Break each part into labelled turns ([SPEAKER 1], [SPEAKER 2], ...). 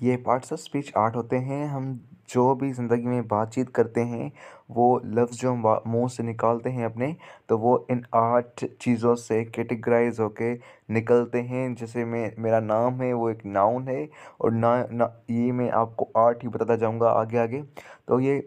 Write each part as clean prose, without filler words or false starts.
[SPEAKER 1] ये parts of speech 8 होते हैं। हम जो भी ज़िंदगी में बातचीत करते हैं, वो लफ्ज़ जो हम मुँह से निकालते हैं अपने, तो वो इन 8 चीज़ों से कैटेगराइज़ होके निकलते हैं। जैसे मेरा नाम है, वो एक नाउन है, और ना ना ये मैं आपको 8 ही बताता जाऊँगा आगे आगे। तो ये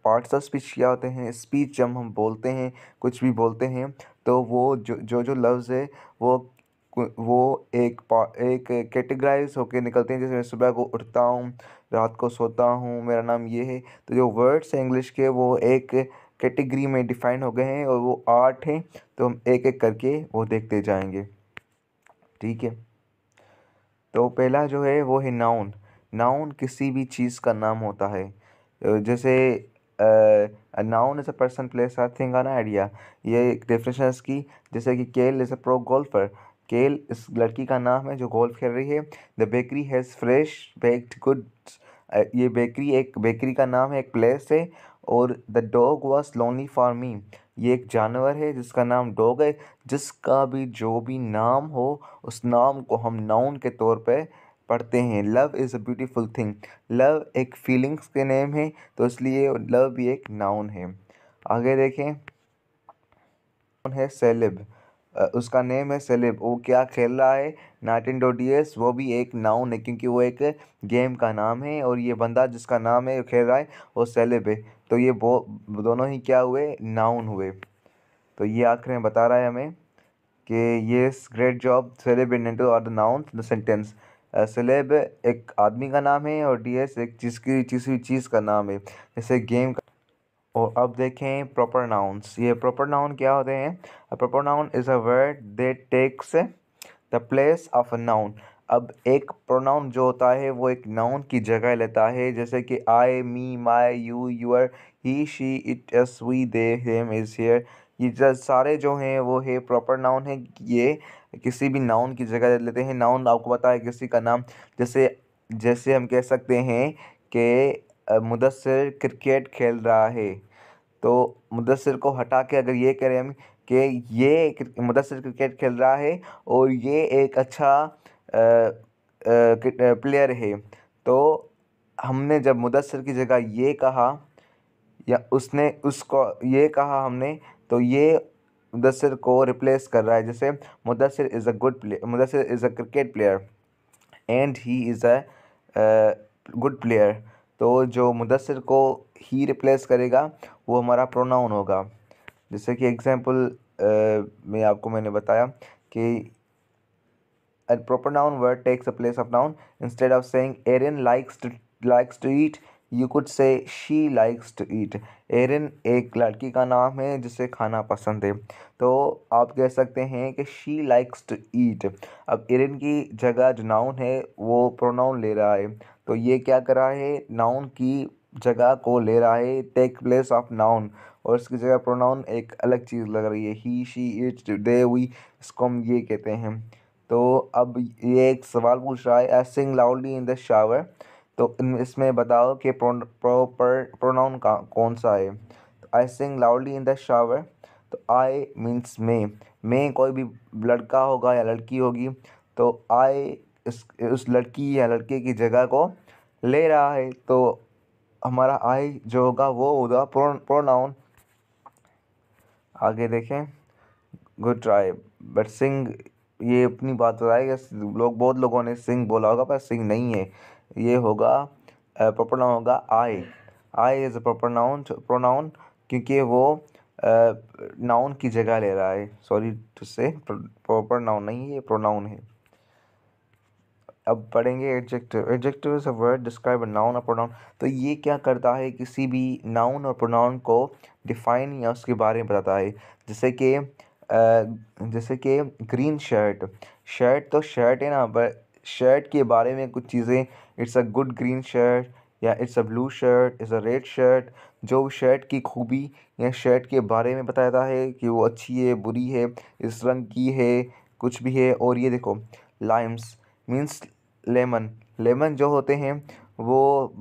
[SPEAKER 1] पार्ट्स ऑफ स्पीच क्या होते हैं? स्पीच जब हम बोलते हैं, कुछ भी बोलते हैं, तो वो जो लफ्ज़ है, वो वो एक कैटेगराइज़ होके निकलते हैं। जैसे मैं सुबह को उठता हूँ, रात को सोता हूँ, मेरा नाम ये है। तो जो वर्ड्स हैं इंग्लिश के, वो एक कैटेगरी में डिफ़ाइन हो गए हैं, और वो 8 हैं। तो हम एक-एक करके वो देखते जाएँगे। ठीक है? तो पहला जो है वो है नाउन। नाउन किसी भी चीज़ का नाम होता है। जैसे a noun is a person, place और थिंग और आइडिया। ये एक डेफिनेशन है इसकी। जैसे कि केल इज़ अ प्रो गोल्फर। केल इस लड़की का नाम है जो गोल्फ खेल रही है। The bakery has fresh baked goods. ये बेकरी एक बेकरी का नाम है, एक प्लेस है। और the dog was lonely for me. ये एक जानवर है जिसका नाम डॉग है। जिसका भी जो भी नाम हो, उस नाम को हम नाउन के तौर पे पढ़ते हैं। Love is a beautiful thing. Love एक फीलिंग्स के नेम है, तो इसलिए लव भी एक नाउन है। आगे देखें, है सेलेब। उसका नेम है सेलेब। वो क्या खेल रहा है? Nineteen DS. वो भी एक नाउन है, क्योंकि वो एक गेम का नाम है, और ये बंदा जिसका नाम है खेल रहा है, वो सेलेब है। तो ये दोनों ही क्या हुए? नाउन हुए। तो ये आखिर में बता रहा है हमें कि yes great job, Caleb in into are the noun the sentence. Caleb एक आदमी का नाम है, और डीएस एक चीज़ का नाम है, जैसे गेम का। और अब देखें प्रॉपर नाउन्स। ये प्रॉपर नाउन क्या होते हैं? A proper noun is a word that takes the place of a noun. अब एक प्रोनाउन जो होता है वो एक नाउन की जगह लेता है। जैसे कि I, me, my, you, your, he, she, it, us, we, they, him, is, here. ये जो सारे जो हैं वो है प्रॉपर नाउन है। ये किसी भी नाउन की जगह लेते हैं। नाउन आपको पता है किसी का नाम। जैसे जैसे हम कह सकते हैं कि मुदस्सिर क्रिकेट खेल रहा है। तो मुदस्सिर को हटा के अगर ये करें हम कि ये मुदस्सिर क्रिकेट खेल रहा है, और ये एक अच्छा प्लेयर है, तो हमने जब मुदस्सिर की जगह ये कहा, या उसने उसको ये कहा हमने, तो ये मुदस्सिर को रिप्लेस कर रहा है। जैसे Mudassir is a good player, Mudassir is a cricket player and he is a good player. तो जो मुदस्सिर को ही रिप्लेस करेगा, वो हमारा प्रोनाउन होगा। जैसे कि एग्जांपल में आपको मैंने बताया कि a proper noun word takes the place of noun. Instead of saying Erin likes to eat, you could say she likes to eat. Erin एक लड़की का नाम है जिसे खाना पसंद है, तो आप कह सकते हैं कि she likes to eat। अब एरिन की जगह जो नाउन है वो प्रोनाउन ले रहा है, तो ये क्या कर रहा है? नाउन की जगह को ले रहा है, टेक प्लेस ऑफ नाउन, और इसकी जगह प्रोनाउन एक अलग चीज़ लग रही है। ही, शी, इट, दे, वी, इसको हम ये कहते हैं। तो अब ये एक सवाल पूछ रहा है, आई सिंग लाउडली इन द शावर। तो इसमें बताओ कि प्रॉपर प्रोनाउन का कौन सा है? तो आई सिंग लाउडली इन द शावर। तो आई मीन्स मैं कोई भी लड़का होगा या लड़की होगी, तो आई उस लड़की या लड़के की जगह को ले रहा है, तो हमारा आई जो होगा वो होगा प्रोनाउन। आगे देखें, गुड ट्राई बट सिंग। ये अपनी बात हो रहा है कि बहुत लोगों ने सिंग बोला होगा, पर सिंग नहीं है। ये होगा प्रॉपर नाउन होगा I. I is a proper noun pronoun, क्योंकि वो नाउन की जगह ले रहा है। Sorry to say, proper noun नहीं है, ये प्रोनाउन है। अब पढ़ेंगे adjective. Adjective is a word describe a noun और प्रोनाउन। तो ये क्या करता है? किसी भी नाउन और प्रोनाउन को डिफाइन या उसके बारे में बताता है। जैसे कि ग्रीन शर्ट। शर्ट तो शर्ट है ना, पर शर्ट के बारे में कुछ चीज़ें, it's a good green shirt, या it's a blue shirt, it's a red shirt. जो शर्ट की खूबी या शर्ट के बारे में बताता है कि वो अच्छी है, बुरी है, इस रंग की है, कुछ भी है। और ये देखो, लाइम्स मीन्स लेमन। लेमन जो होते हैं वो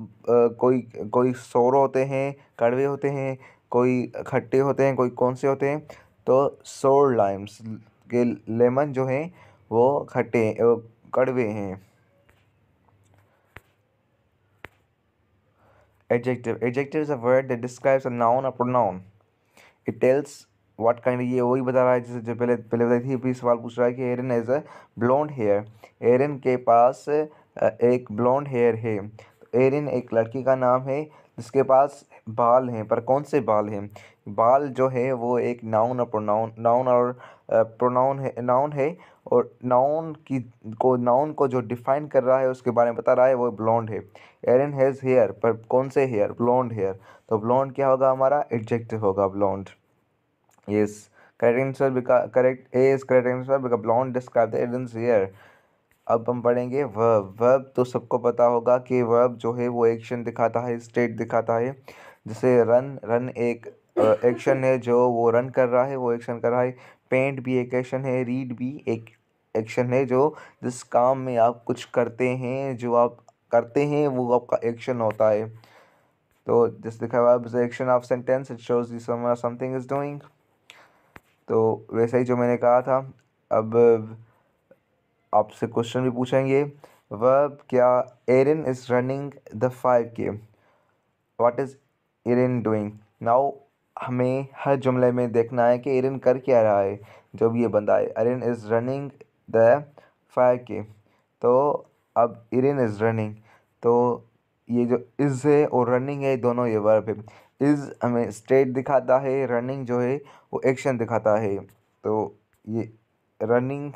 [SPEAKER 1] कोई कोई सोर होते हैं, कड़वे होते हैं, कोई खट्टे होते हैं, कोई कौन से होते हैं? तो सोर लाइम्स के लेमन जो हैं वो खट्टे कड़वे हैं। Adjective. Adjective is a word that describes a noun or pronoun. It tells what kind. ये वही बता रहा है जैसे जो पहले पहले बताई थी, भी सवाल पूछ रहा है कि एरन हैज़ अ ब्लॉन्ड हेयर। एरन के पास एक ब्लॉन्ड हेयर है। तो एरन एक लड़की का नाम है जिसके पास बाल हैं, पर कौन से बाल हैं? बाल जो है वो एक नाउन और प्रोनाउन, नाउन और प्रोनाउन है, नाउन है। और नाउन को जो डिफाइन कर रहा है उसके बारे में बता रहा है, वो ब्लॉन्ड है। एरन हैज़ हेयर, पर कौन से हेयर? Blonde hair. तो ब्लॉन्ड क्या होगा हमारा? एडजेक्टिव होगा blonde. Yes, correct answer because correct A is correct answer because blonde describe the Eden's hair. अब हम पढ़ेंगे वर्ब। वर्ब तो सबको पता होगा कि वर्ब जो है वो एक्शन दिखाता है, स्टेट दिखाता है। जैसे रन, रन एक एक्शन है, जो वो रन कर रहा है वो एक्शन कर रहा है। पेंट भी एक एक्शन है, रीड भी एक एक्शन है, जो जिस काम में आप कुछ करते हैं, जो आप करते हैं वो आपका एक्शन होता है। तो जैसे लिखा हुआ है action of sentence, it shows something is doing. तो वैसे ही जो मैंने कहा था। अब आपसे क्वेश्चन भी पूछेंगे। वर्ब क्या? Erin is running the 5K। What is Erin doing now? हमें हर जुमले में देखना है कि एरिन कर क्या रहा है। जो भी ये बंदा है, Erin is running the 5K। तो अब एरिन इज रनिंग, तो ये जो इज़ है और रनिंग है, दोनों ये वर्ब है। इज़ हमें स्टेट दिखाता है, रनिंग जो है वो एक्शन दिखाता है। तो ये रनिंग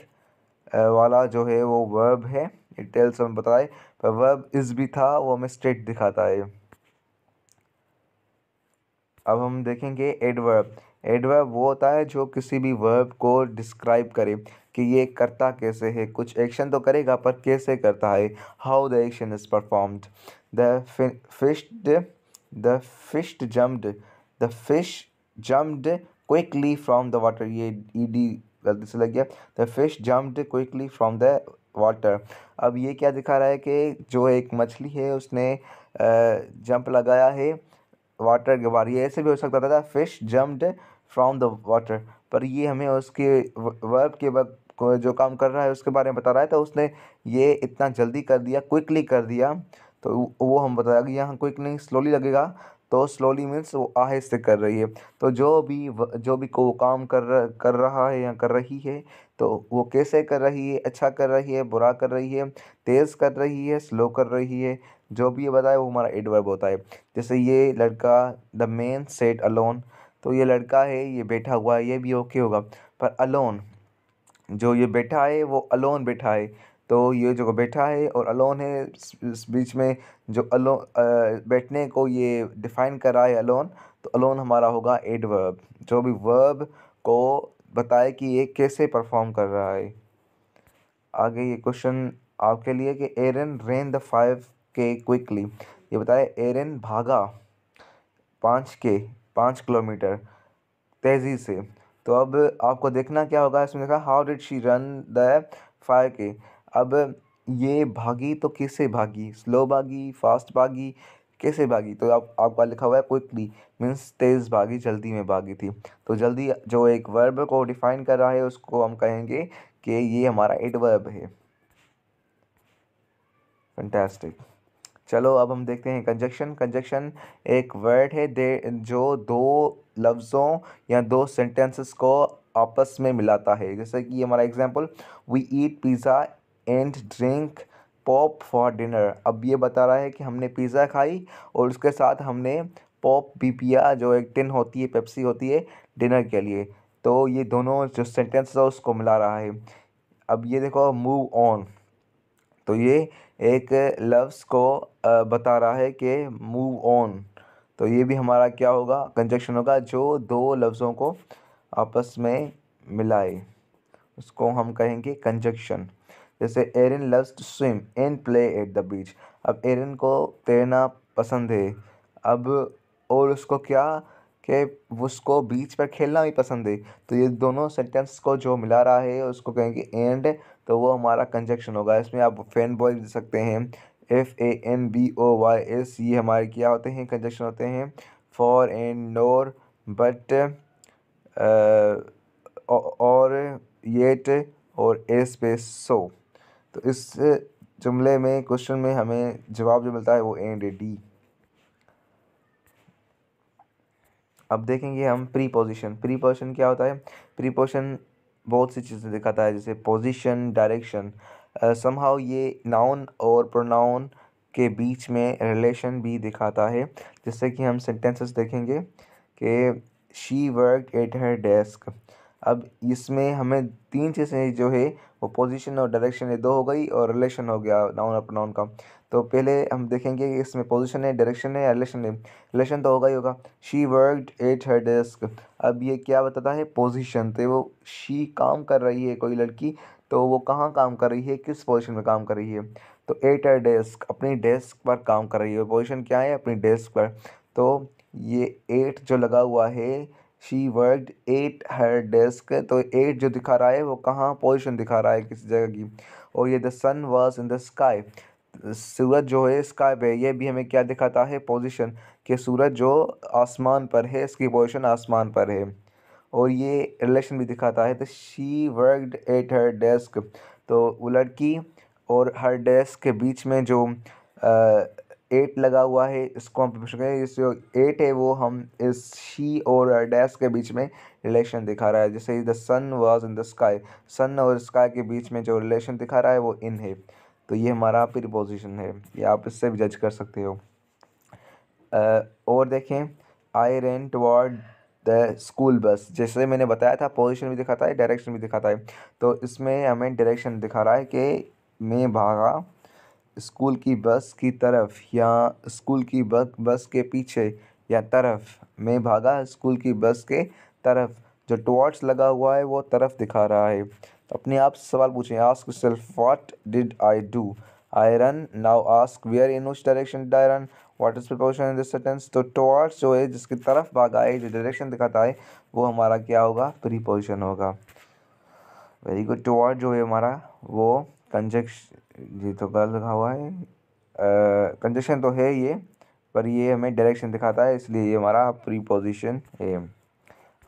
[SPEAKER 1] वाला जो है वो वर्ब है, इट टेल्स हमें बताए। पर वर्ब इज़ भी था, वो हमें स्टेट दिखाता है। अब हम देखेंगे एडवर्ब। एडवर्ब वो होता है जो किसी भी वर्ब को डिस्क्राइब करे कि ये करता कैसे है। कुछ एक्शन तो करेगा पर कैसे करता है, how the action is performed. The fished the fish jumped the fish jumped quickly from the water. ये ईडी गलती से लग गया। The fish jumped quickly from the water. अब ये क्या दिखा रहा है कि जो एक मछली है उसने जंप लगाया है वाटर के बाहर। ये ऐसे भी हो सकता था, fish jumped from the water, पर ये हमें उसके वर्ब के वक्त जो काम कर रहा है उसके बारे में बता रहा है। तो उसने ये इतना जल्दी कर दिया, क्विकली कर दिया। तो वो हम बताया कि यहाँ क्विक नहीं, स्लोली लगेगा। तो स्लोली मीन्स वो आहिस्ते कर रही है। तो जो भी को काम कर रहा है या कर रही है, तो वो कैसे कर रही है, अच्छा कर रही है, बुरा कर रही है, तेज़ कर रही है, स्लो कर रही है, जो भी ये बताए वो हमारा एडवर्ब होता है। जैसे ये लड़का, द मैन सेट अलोन। तो ये लड़का है, ये बैठा हुआ है, ये भी ओके होगा। पर अलोन, जो ये बैठा है वो अलोन बैठा है। तो ये जो बैठा है और अलोन है, इस बीच में जो बैठने को ये डिफाइन कर रहा है अलोन। तो अलोन हमारा होगा एडवर्ब, जो भी वर्ब को बताए कि ये कैसे परफॉर्म कर रहा है। आगे ये क्वेश्चन आपके लिए कि एरन रेन द 5K क्विकली। ये बताए एरन भागा 5 किलोमीटर तेज़ी से। तो अब आपको देखना क्या होगा, इसमें देखा how did she run the 5K। अब ये भागी तो कैसे भागी, स्लो भागी, फास्ट भागी, कैसे भागी? तो आपका लिखा हुआ है क्विकली, मीन्स तेज़ भागी, जल्दी में भागी थी। तो जल्दी जो एक वर्ब को डिफाइन कर रहा है उसको हम कहेंगे कि ये हमारा एडवर्ब है। फैंटास्टिक। चलो अब हम देखते हैं कंजक्शन। कंजक्शन एक वर्ड है जो दो लफ्ज़ों या दो सेंटेंसेस को आपस में मिलाता है। जैसे कि हमारा example, we eat pizza and drink pop for dinner. अब ये बता रहा है कि हमने पिज़्ज़ा खाई और उसके साथ हमने पॉप भी पिया, जो एक टिन होती है, पेप्सी होती है, डिनर के लिए। तो ये दोनों जो सेंटेंस है उसको मिला रहा है। अब ये देखो मूव ऑन। तो ये एक लफ्ज़ को बता रहा है कि मूव ऑन। तो ये भी हमारा क्या होगा, कंजक्शन होगा, जो दो लफ्ज़ों को आपस में मिलाए उसको हम कहेंगे कंजक्शन। जैसे Erin loves to swim and play at the beach. अब एरिन को तैरना पसंद है। अब और उसको क्या, कि उसको बीच पर खेलना भी पसंद है। तो ये दोनों सेंटेंस को जो मिला रहा है उसको कहेंगे एंड। तो वो हमारा कंजक्शन होगा। इसमें आप फैन बॉय दे सकते हैं, FANBOYS, ये हमारे क्या होते हैं, कंजक्शन होते हैं। फॉर एंड नोर बट और येट और ए स्पेस सो। तो इस जुमले में क्वेश्चन में हमें जवाब जो मिलता है वो एंड डी। अब देखेंगे हम प्रीपोजिशन। प्रीपोजिशन क्या होता है? प्रीपोजिशन बहुत सी चीज़ें दिखाता है, जैसे पोजीशन, डायरेक्शन। समहाउ ये नाउन और प्रोनाउन के बीच में रिलेशन भी दिखाता है। जैसे कि हम सेंटेंसेस देखेंगे कि she worked at her desk. अब इसमें हमें तीन चीज़ें जो है वो पोजीशन और डायरेक्शन, ये दो हो गई, और रिलेशन हो गया नाउन और प्रोनाउन का। तो पहले हम देखेंगे कि इसमें पोजीशन है, डायरेक्शन है या रिलेशन है। रिलेशन तो होगा ही होगा। She worked at her desk. अब ये क्या बताता है? पोजीशन। तो वो शी काम कर रही है, कोई लड़की, तो वो कहाँ काम कर रही है, किस पोजीशन में काम कर रही है? तो एट हर डेस्क, अपनी डेस्क पर काम कर रही है। पोजीशन क्या है? अपनी डेस्क पर। तो ये एट जो लगा हुआ है, she worked at her desk, तो एट जो दिखा रहा है वो कहाँ पोजीशन दिखा रहा है, किसी जगह की। और ये the sun was in the sky, सूरज जो है स्काई पे, ये भी हमें क्या दिखाता है? पोजीशन। कि सूरज जो आसमान पर है, इसकी पोजीशन आसमान पर है। और ये रिलेशन भी दिखाता है। तो she worked at her desk, तो वो लड़की और हर डेस्क के बीच में जो एट लगा हुआ है, इसको हम पूछ रहे हैं, इस जो एट है वो हम इस शी और डेस्क के बीच में रिलेशन दिखा रहा है। जैसे the sun was in the sky, sun और स्काई के बीच में जो रिलेशन दिखा रहा है वो इन है। तो ये हमारा प्रीपोजिशन है, ये आप इससे भी जज कर सकते हो। और देखें, I run toward the school bus. जैसे मैंने बताया था, पोजीशन भी दिखाता है, डायरेक्शन भी दिखाता है। तो इसमें हमें डायरेक्शन दिखा रहा है कि मैं भागा स्कूल की बस की तरफ, या स्कूल की बस के पीछे या तरफ। मैं भागा स्कूल की बस के तरफ। जो टुवर्ड्स लगा हुआ है वो तरफ दिखा रहा है। तो अपने आप से सवाल पूछें, ask yourself what did I do? I run. Now ask where, in which direction did I run? What is preposition in this sentence? तो टुवर्ड्स जो है, जिसकी तरफ भागा है, जो डायरेक्शन दिखाता है, वो हमारा क्या होगा? प्रीपोजिशन होगा। Very good. टुवर्ड जो है हमारा वो कंजक्शन, ये तो गलत लिखा हुआ है, कंजक्शन तो है ये, पर ये हमें डायरेक्शन दिखाता है, इसलिए ये हमारा प्रीपोजिशन है। अब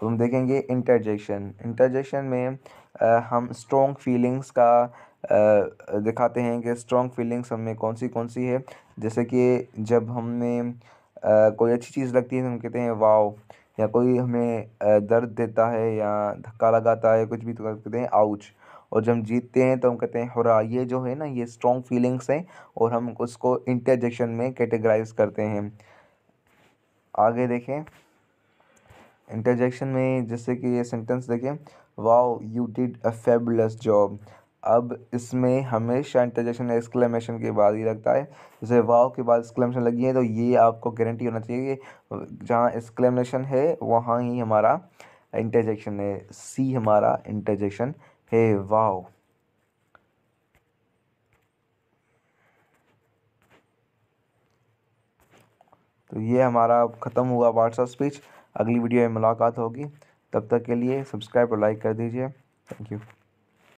[SPEAKER 1] हम देखेंगे इंटरजेक्शन। इंटरजेक्शन में हम स्ट्रॉन्ग फीलिंग्स का दिखाते हैं कि स्ट्रॉन्ग फीलिंग्स हमें कौन सी है। जैसे कि जब हमें कोई अच्छी चीज़ लगती है तो हम कहते हैं वाओ, या कोई हमें दर्द देता है या धक्का लगाता है कुछ भी, तो कहते हैं आउच। और जब हम जीतते हैं तो हम कहते हैं हुर्रा। ये जो है ना, ये स्ट्रॉन्ग फीलिंग्स हैं, और हम उसको इंटरजेक्शन में कैटेगराइज करते हैं। आगे देखें, इंटरजेक्शन में जैसे कि ये सेंटेंस देखें, wow you did a fabulous job. अब इसमें हमेशा इंटरजेक्शन एक्सक्लेमेशन के बाद ही लगता है। जैसे वाओ के बाद एक्सक्लेमेशन लगी है, तो ये आपको गारंटी होना चाहिए कि जहाँ एक्सक्लेमेशन है वहाँ ही हमारा इंटरजेक्शन है। सी हमारा इंटरजेक्शन है, वाओ। तो ये हमारा ख़त्म हुआ पार्ट्स ऑफ स्पीच। अगली वीडियो में मुलाकात होगी, तब तक के लिए सब्सक्राइब और लाइक कर दीजिए। Thank you.